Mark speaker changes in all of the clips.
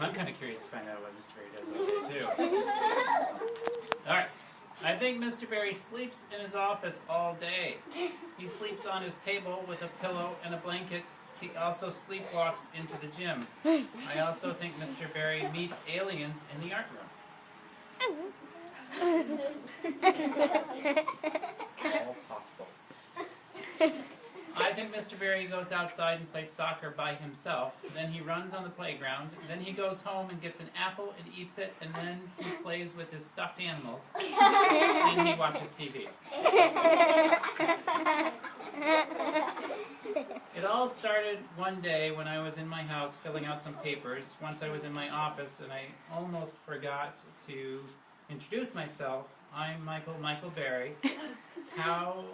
Speaker 1: I'm kind of curious to find out what Mr. Berry does all day, too. Alright. I think Mr. Berry sleeps in his office all day. He sleeps on his table with a pillow and a blanket. He also sleepwalks into the gym. I also think Mr. Berry meets aliens in the art room. All possible. I think Mr. Berry goes outside and plays soccer by himself. Then he runs on the playground. Then he goes home and gets an apple and eats it. And then he plays with his stuffed animals. And he watches TV. It all started one day when I was in my house filling out some papers. Once I was in my office and I almost forgot to introduce myself. I'm Michael Berry. How...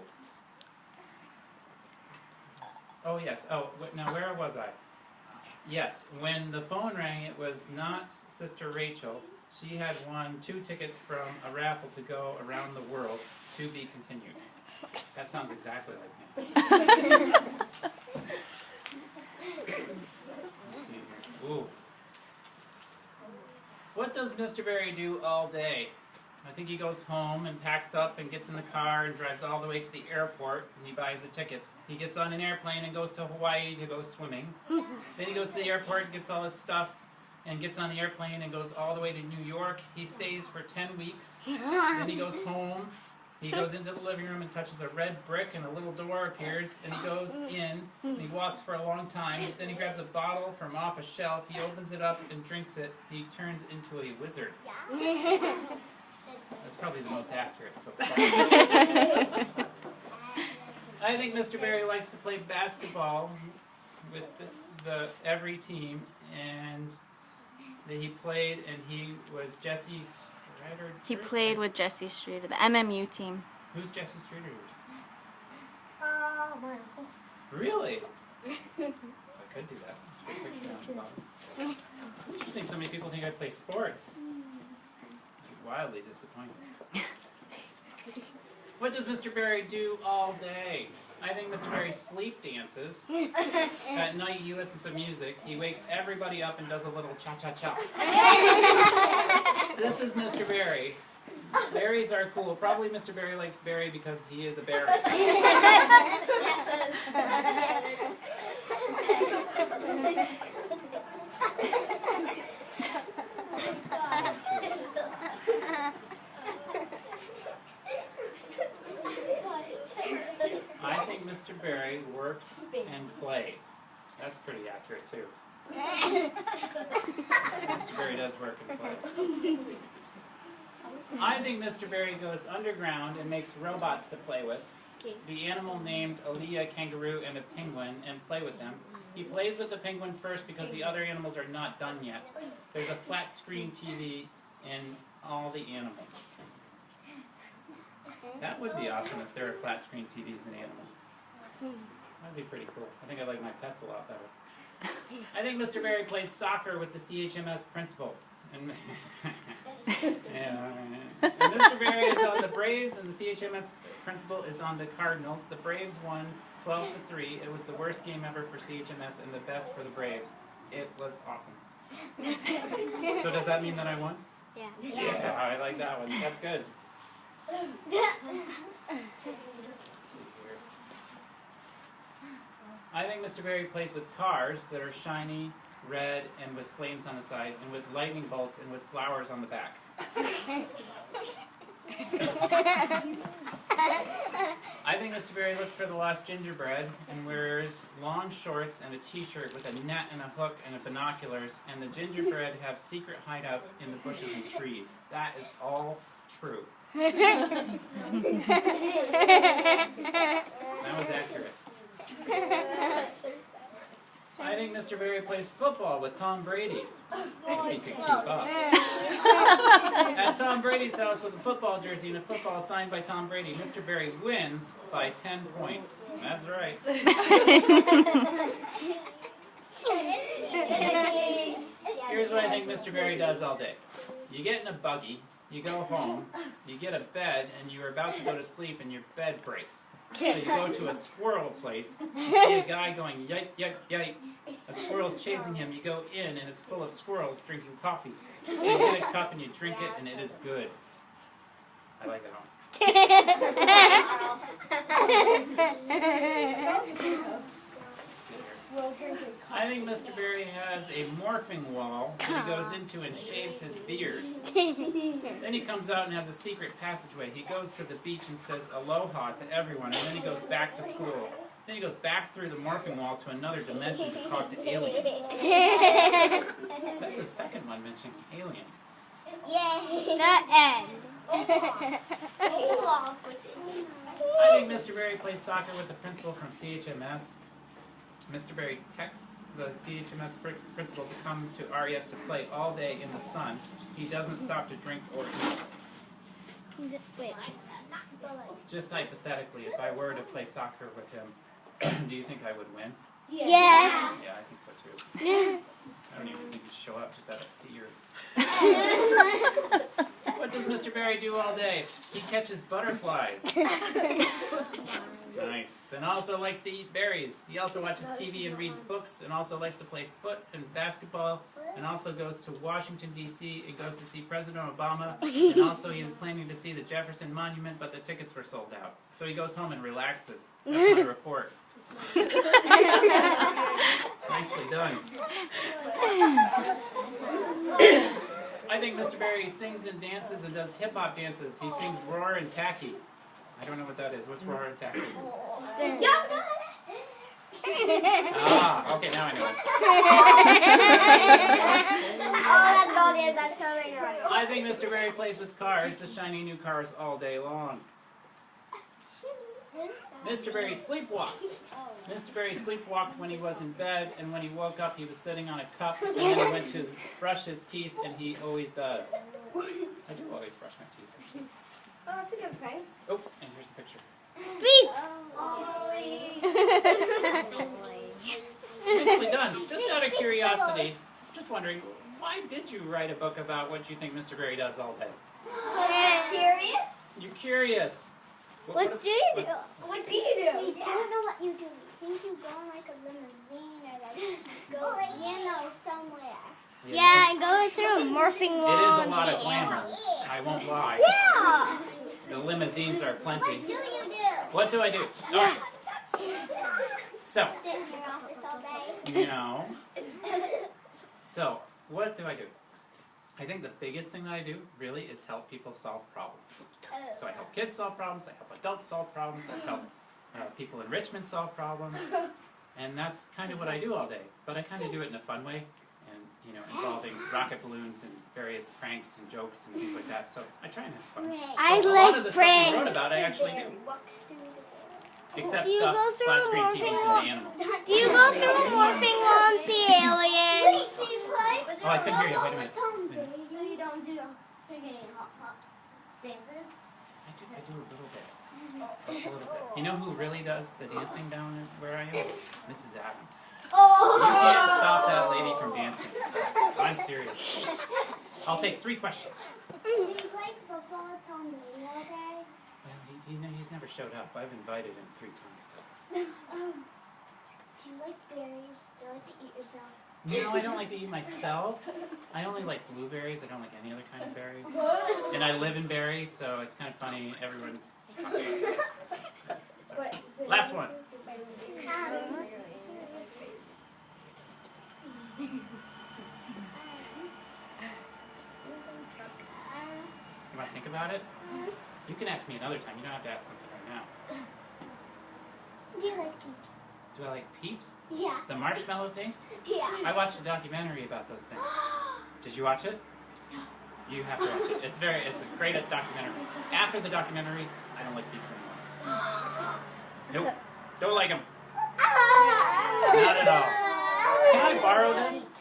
Speaker 1: Oh, yes. Oh, now where was I? Yes, when the phone rang, it was not Sister Rachel. She had won 2 tickets from a raffle to go around the world, to be continued. That sounds exactly like me. Let's see here. Ooh. What does Mr. Berry do all day? I think he goes home and packs up and gets in the car and drives all the way to the airport and he buys a ticket. He gets on an airplane and goes to Hawaii to go swimming. Then he goes to the airport, gets all his stuff, and gets on the airplane and goes all the way to New York. He stays for 10 weeks. Then he goes home. He goes into the living room and touches a red brick and a little door appears and he goes in and he walks for a long time. Then he grabs a bottle from off a shelf. He opens it up and drinks it. He turns into a wizard. That's probably the most accurate so far. I think Mr. Berry likes to play basketball with every team, and that he played, and he was Jesse Strider.
Speaker 2: He played with Jesse Streeter, the MMU team.
Speaker 1: Who's Jesse Streeter?
Speaker 3: My uncle.
Speaker 1: Really? I could do that. It's interesting. So many people think I play sports. Wildly disappointed. What does Mr. Berry do all day? I think Mr. Berry sleep dances. At night he listens to music. He wakes everybody up and does a little cha-cha-cha. This is Mr. Berry. Berries are cool. Probably Mr. Berry likes berry because he is a berry. I think Mr. Berry works and plays. That's pretty accurate too. Mr. Berry does work and play. I think Mr. Berry goes underground and makes robots to play with. The animal named Aaliyah, kangaroo, and a penguin, and play with them. He plays with the penguin first because the other animals are not done yet. There's a flat screen TV in all the animals. That would be awesome if there were flat screen TVs in animals. That'd be pretty cool. I think I like my pets a lot better. I think Mr. Berry plays soccer with the CHMS principal. And Mr. Berry is on the Braves and the CHMS principal is on the Cardinals. The Braves won 12-3. It was the worst game ever for CHMS and the best for the Braves. It was awesome. So does that mean that I won?
Speaker 3: Yeah.
Speaker 1: Yeah, I like that one. That's good. Let's see here. I think Mr. Berry plays with cars that are shiny, red, and with flames on the side, and with lightning bolts, and with flowers on the back. I think Mr. Berry looks for the lost gingerbread and wears long shorts and a t-shirt with a net and a hook and binoculars, and the gingerbread have secret hideouts in the bushes and trees. That is all true. That was accurate. I think Mr. Berry plays football with Tom Brady, if he could keep up. At Tom Brady's house with a football jersey and a football signed by Tom Brady, Mr. Berry wins by 10 points. That's right. Here's what I think Mr. Berry does all day. You get in a buggy, you go home, you get a bed, and you're about to go to sleep and your bed breaks. So you go to a squirrel place, you see a guy going yike, yike, yike. A squirrel's chasing him. You go in and it's full of squirrels drinking coffee. So you get a cup and you drink it and it is good. I like that one. I think Mr. Berry has a morphing wall that he goes into and shaves his beard. Then he comes out and has a secret passageway. He goes to the beach and says aloha to everyone, and then he goes back to school. Then he goes back through the morphing wall to another dimension to talk to aliens. That's the second one mentioning aliens.
Speaker 3: Yay. The end.
Speaker 1: I think Mr. Berry plays soccer with the principal from CHMS. Mr. Berry texts the CHMS principal to come to RES to play all day in the sun. He doesn't stop to drink or eat.
Speaker 3: Wait.
Speaker 1: Just hypothetically, if I were to play soccer with him, do you think I would win?
Speaker 3: Yes.
Speaker 1: Yeah, I think so too. I don't even think he'd show up just out of fear. What does Mr. Berry do all day? He catches butterflies. Nice. And also likes to eat berries. He also watches TV and reads books, and also likes to play foot and basketball, and also goes to Washington, D.C. and goes to see President Obama, and also he is planning to see the Jefferson Monument, but the tickets were sold out. So he goes home and relaxes. That's my report. Nicely done. I think Mr. Berry sings and dances and does hip-hop dances. He sings Roar and Tacky. I don't know what that is. What's Roar and Tacky? Ah, okay, now I know it.
Speaker 3: That's totally right.
Speaker 1: I think Mr. Berry plays with cars, the shiny new cars, all day long. Mr. Berry sleepwalks. Mr. Berry sleepwalked when he was in bed, and when he woke up, he was sitting on a cup, and then he went to brush his teeth, and he always does. I do always brush my teeth, actually.
Speaker 3: Oh, that's a good prank.
Speaker 1: Oh, and here's the picture. Nicely done. Just out of curiosity, just wondering, why did you write a book about what you think Mr. Berry does all day?
Speaker 3: Curious?
Speaker 1: You're curious.
Speaker 3: What do you do?
Speaker 1: What
Speaker 3: do you do? We don't know what you do. We think you go in like a limousine or like go, somewhere.
Speaker 2: Yeah, and go through a morphing wall.
Speaker 1: It is a
Speaker 2: and
Speaker 1: lot
Speaker 2: see
Speaker 1: of glamour. I won't lie.
Speaker 3: Yeah.
Speaker 1: The limousines are plenty.
Speaker 3: What do you do?
Speaker 1: What do I do? All right. So,
Speaker 3: Sit in your office all day?
Speaker 1: no. So, what do I do? I think the biggest thing that I do, really, is help people solve problems. So I help kids solve problems, I help adults solve problems, I help people in Richmond solve problems, and that's kind of what I do all day. But I kind of do it in a fun way, and involving rocket balloons and various pranks and jokes and things like that. So I try and have fun.
Speaker 2: I
Speaker 1: So a lot
Speaker 2: like
Speaker 1: of the stuff you wrote
Speaker 2: pranks.
Speaker 1: about, I actually do. Except
Speaker 2: Do you
Speaker 1: stuff,
Speaker 2: go through
Speaker 1: flat
Speaker 2: a
Speaker 1: screen
Speaker 2: morphing
Speaker 1: TVs
Speaker 2: wall?
Speaker 1: and the animals.
Speaker 2: Do you go through a morphing wall and see aliens?
Speaker 1: Oh, I couldn't hear you. Wait a minute.
Speaker 3: So you don't do singing hop dances?
Speaker 1: I do a little bit. A little bit. You know who really does the dancing down where I am? Mrs. Adams. You can't stop that lady from dancing. I'm serious. I'll take 3 questions.
Speaker 3: Do you play football with Tom Brady all day?
Speaker 1: Well, he's never showed up. I've invited him 3 times.
Speaker 3: Do you like berries? Do you like to eat yourself?
Speaker 1: No, I don't like to eat myself. I only like blueberries. I don't like any other kind of berry. And I live in Barrie, so it's kind of funny. Everyone talks about it. So, last one. You want to think about it? You can ask me another time. You don't have to ask something right now.
Speaker 3: Do you like peeps?
Speaker 1: Do I like Peeps?
Speaker 3: Yeah.
Speaker 1: The marshmallow things?
Speaker 3: Yeah.
Speaker 1: I watched a documentary about those things. Did you watch it? You have to watch it. It's a great documentary. After the documentary, I don't like Peeps anymore. Nope. Don't like them. Not at all. Can I borrow this?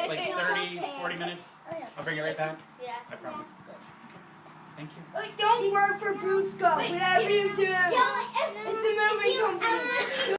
Speaker 1: Like 30, 40 minutes? I'll bring it right back.
Speaker 3: Yeah.
Speaker 1: I promise. Thank you.
Speaker 4: Don't work for Brusco, whatever you do. It's a moving company.